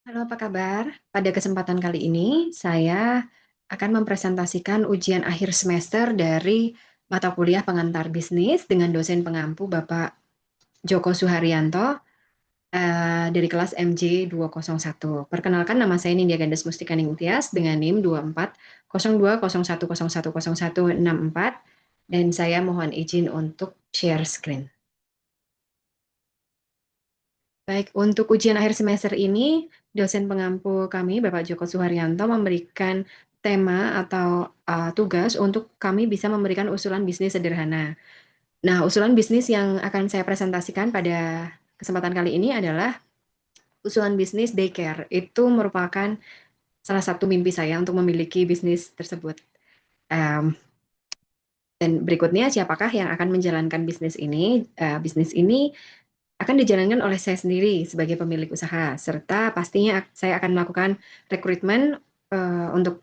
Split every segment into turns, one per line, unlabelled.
Halo, apa kabar? Pada kesempatan kali ini, saya akan mempresentasikan ujian akhir semester dari mata kuliah pengantar bisnis dengan dosen pengampu Bapak Joko Suharyanto dari kelas MJ 201. Perkenalkan, nama saya Nindya Gandes Mustika Ningtyas dengan NIM 240201010164 dan saya mohon izin untuk share screen. Baik, untuk ujian akhir semester ini, dosen pengampu kami, Bapak Joko Suharyanto, memberikan tema atau tugas untuk kami bisa memberikan usulan bisnis sederhana. Nah, usulan bisnis yang akan saya presentasikan pada kesempatan kali ini adalah usulan bisnis daycare. Itu merupakan salah satu mimpi saya untuk memiliki bisnis tersebut. Um, dan berikutnya, siapakah yang akan menjalankan bisnis ini? Bisnis ini akan dijalankan oleh saya sendiri sebagai pemilik usaha, serta pastinya saya akan melakukan rekrutmen untuk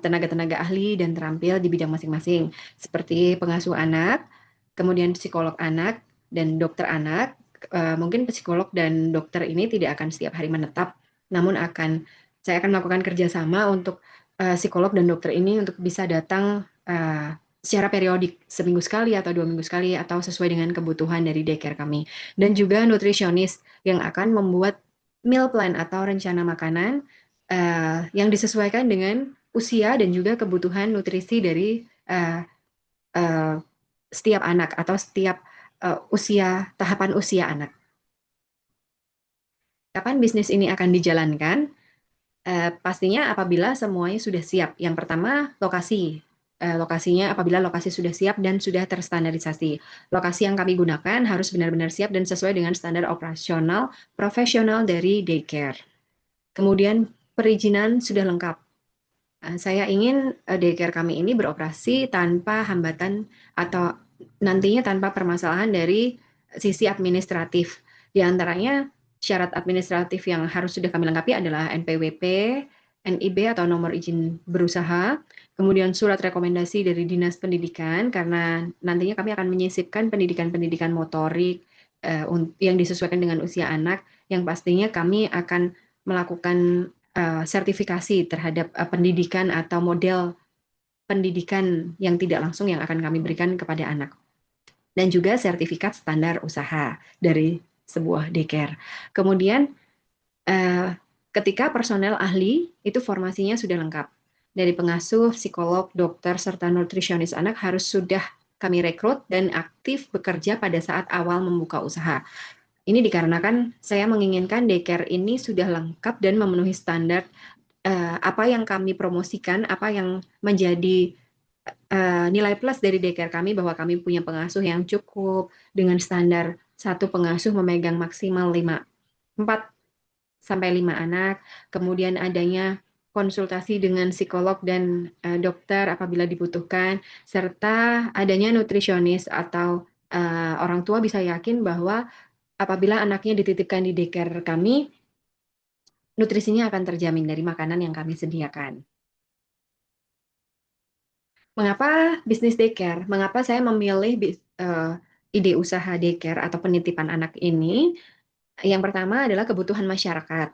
tenaga-tenaga ahli dan terampil di bidang masing-masing, seperti pengasuh anak, kemudian psikolog anak, dan dokter anak. Mungkin psikolog dan dokter ini tidak akan setiap hari menetap, namun saya akan melakukan kerjasama untuk psikolog dan dokter ini untuk bisa datang secara periodik, seminggu sekali atau 2 minggu sekali, atau sesuai dengan kebutuhan dari daycare kami. Dan juga nutrisionis yang akan membuat meal plan atau rencana makanan yang disesuaikan dengan usia dan juga kebutuhan nutrisi dari uh, setiap anak atau setiap tahapan usia anak. Kapan bisnis ini akan dijalankan? Pastinya apabila semuanya sudah siap. Yang pertama, lokasi. Lokasinya apabila lokasi sudah siap dan sudah terstandarisasi. Lokasi yang kami gunakan harus benar-benar siap dan sesuai dengan standar operasional profesional dari daycare. Kemudian perizinan sudah lengkap. Saya ingin daycare kami ini beroperasi tanpa hambatan atau nantinya tanpa permasalahan dari sisi administratif. Di antaranya syarat administratif yang harus sudah kami lengkapi adalah NPWP, NIB atau nomor izin berusaha, kemudian surat rekomendasi dari Dinas Pendidikan karena nantinya kami akan menyisipkan pendidikan-pendidikan motorik yang disesuaikan dengan usia anak, yang pastinya kami akan melakukan sertifikasi terhadap pendidikan atau model pendidikan yang tidak langsung yang akan kami berikan kepada anak. Dan juga sertifikat standar usaha dari sebuah daycare. Kemudian ketika personel ahli itu formasinya sudah lengkap. Dari pengasuh, psikolog, dokter, serta nutrisionis anak harus sudah kami rekrut dan aktif bekerja pada saat awal membuka usaha. Ini dikarenakan saya menginginkan daycare ini sudah lengkap dan memenuhi standar apa yang kami promosikan, apa yang menjadi nilai plus dari daycare kami, bahwa kami punya pengasuh yang cukup dengan standar satu pengasuh memegang maksimal 4 sampai 5 anak, kemudian adanya konsultasi dengan psikolog dan dokter apabila dibutuhkan, serta adanya nutrisionis atau orang tua bisa yakin bahwa apabila anaknya dititipkan di daycare kami, nutrisinya akan terjamin dari makanan yang kami sediakan. Mengapa bisnis daycare? Mengapa saya memilih ide usaha daycare atau penitipan anak ini? Yang pertama adalah kebutuhan masyarakat.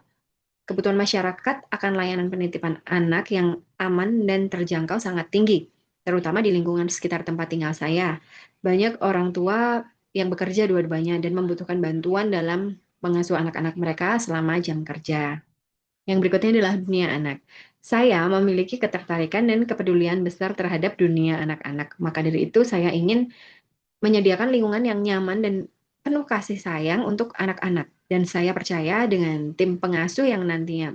Kebutuhan masyarakat akan layanan penitipan anak yang aman dan terjangkau sangat tinggi, terutama di lingkungan sekitar tempat tinggal saya. Banyak orang tua yang bekerja dua-duanya dan membutuhkan bantuan dalam mengasuh anak-anak mereka selama jam kerja. Yang berikutnya adalah dunia anak. Saya memiliki ketertarikan dan kepedulian besar terhadap dunia anak-anak. Maka dari itu saya ingin menyediakan lingkungan yang nyaman dan penuh kasih sayang untuk anak-anak. Dan saya percaya dengan tim pengasuh yang nantinya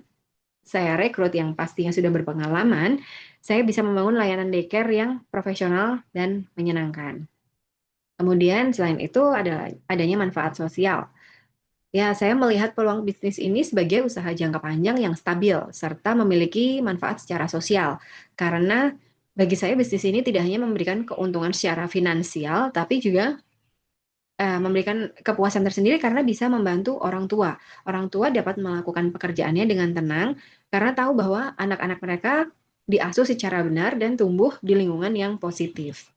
saya rekrut yang pastinya sudah berpengalaman, saya bisa membangun layanan daycare yang profesional dan menyenangkan. Kemudian selain itu ada adanya manfaat sosial. Ya, saya melihat peluang bisnis ini sebagai usaha jangka panjang yang stabil serta memiliki manfaat secara sosial. Karena bagi saya bisnis ini tidak hanya memberikan keuntungan secara finansial, tapi juga memberikan kepuasan tersendiri karena bisa membantu orang tua. Orang tua dapat melakukan pekerjaannya dengan tenang karena tahu bahwa anak-anak mereka diasuh secara benar dan tumbuh di lingkungan yang positif.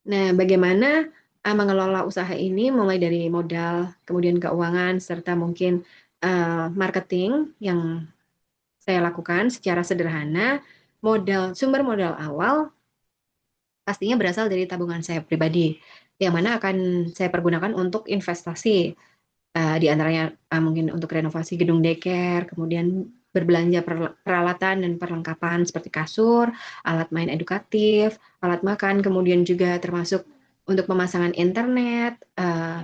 Nah, bagaimana mengelola usaha ini mulai dari modal, kemudian keuangan, serta mungkin marketing yang saya lakukan secara sederhana, sumber modal awal pastinya berasal dari tabungan saya pribadi, yang mana akan saya pergunakan untuk investasi, di antaranya mungkin untuk renovasi gedung daycare, kemudian berbelanja peralatan dan perlengkapan seperti kasur, alat main edukatif, alat makan, kemudian juga termasuk untuk pemasangan internet,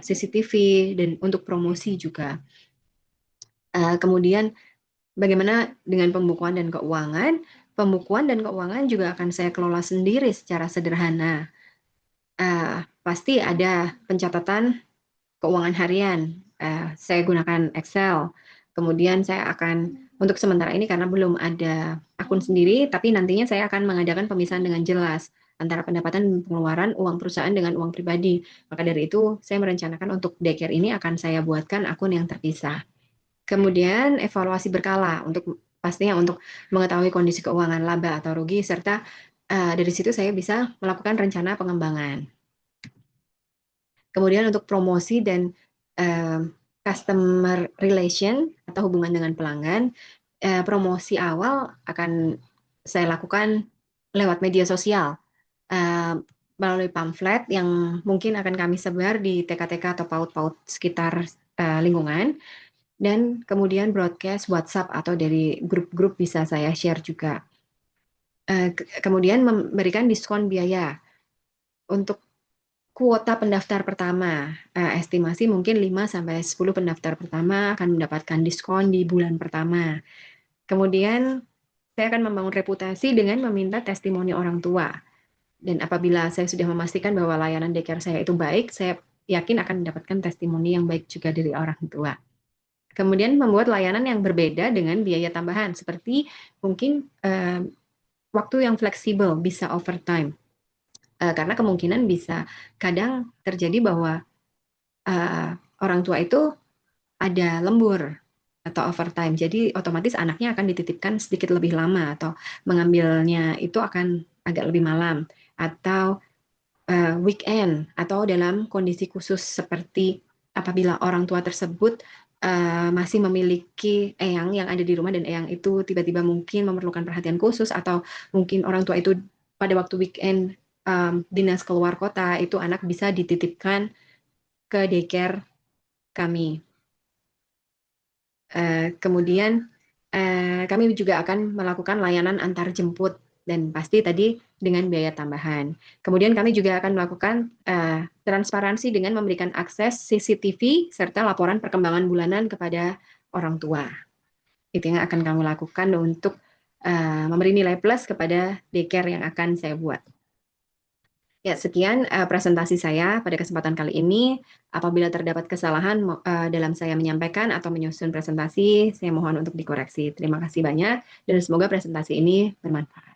CCTV, dan untuk promosi juga. Kemudian bagaimana dengan pembukuan dan keuangan? Pembukuan dan keuangan juga akan saya kelola sendiri secara sederhana. Pasti ada pencatatan keuangan harian. Saya gunakan Excel. Kemudian saya akan untuk sementara ini karena belum ada akun sendiri, tapi nantinya saya akan mengadakan pemisahan dengan jelas antara pendapatan dan pengeluaran uang perusahaan dengan uang pribadi. Maka dari itu, saya merencanakan untuk daycare ini akan saya buatkan akun yang terpisah. Kemudian evaluasi berkala untuk pastinya untuk mengetahui kondisi keuangan laba atau rugi serta dari situ saya bisa melakukan rencana pengembangan. Kemudian untuk promosi dan customer relation atau hubungan dengan pelanggan, promosi awal akan saya lakukan lewat media sosial melalui pamflet yang mungkin akan kami sebar di TK-TK atau PAUD-PAUD sekitar lingkungan. Dan kemudian broadcast WhatsApp atau dari grup-grup bisa saya share juga. Kemudian memberikan diskon biaya untuk kuota pendaftar pertama. Estimasi mungkin 5-10 pendaftar pertama akan mendapatkan diskon di bulan pertama. Kemudian saya akan membangun reputasi dengan meminta testimoni orang tua. Dan apabila saya sudah memastikan bahwa layanan daycare saya itu baik, saya yakin akan mendapatkan testimoni yang baik juga dari orang tua. Kemudian membuat layanan yang berbeda dengan biaya tambahan, seperti mungkin waktu yang fleksibel, bisa overtime. Karena kemungkinan bisa kadang terjadi bahwa orang tua itu ada lembur atau overtime, jadi otomatis anaknya akan dititipkan sedikit lebih lama atau mengambilnya itu akan agak lebih malam atau weekend atau dalam kondisi khusus seperti apabila orang tua tersebut masih memiliki eyang yang ada di rumah dan eyang itu tiba-tiba mungkin memerlukan perhatian khusus atau mungkin orang tua itu pada waktu weekend dinas keluar kota, itu anak bisa dititipkan ke daycare kami. Kemudian kami juga akan melakukan layanan antar jemput dan pasti tadi dengan biaya tambahan. Kemudian kami juga akan melakukan transparansi dengan memberikan akses CCTV serta laporan perkembangan bulanan kepada orang tua. Itu yang akan kami lakukan untuk memberi nilai plus kepada daycare yang akan saya buat. Ya, sekian presentasi saya pada kesempatan kali ini. Apabila terdapat kesalahan dalam saya menyampaikan atau menyusun presentasi, saya mohon untuk dikoreksi. Terima kasih banyak dan semoga presentasi ini bermanfaat.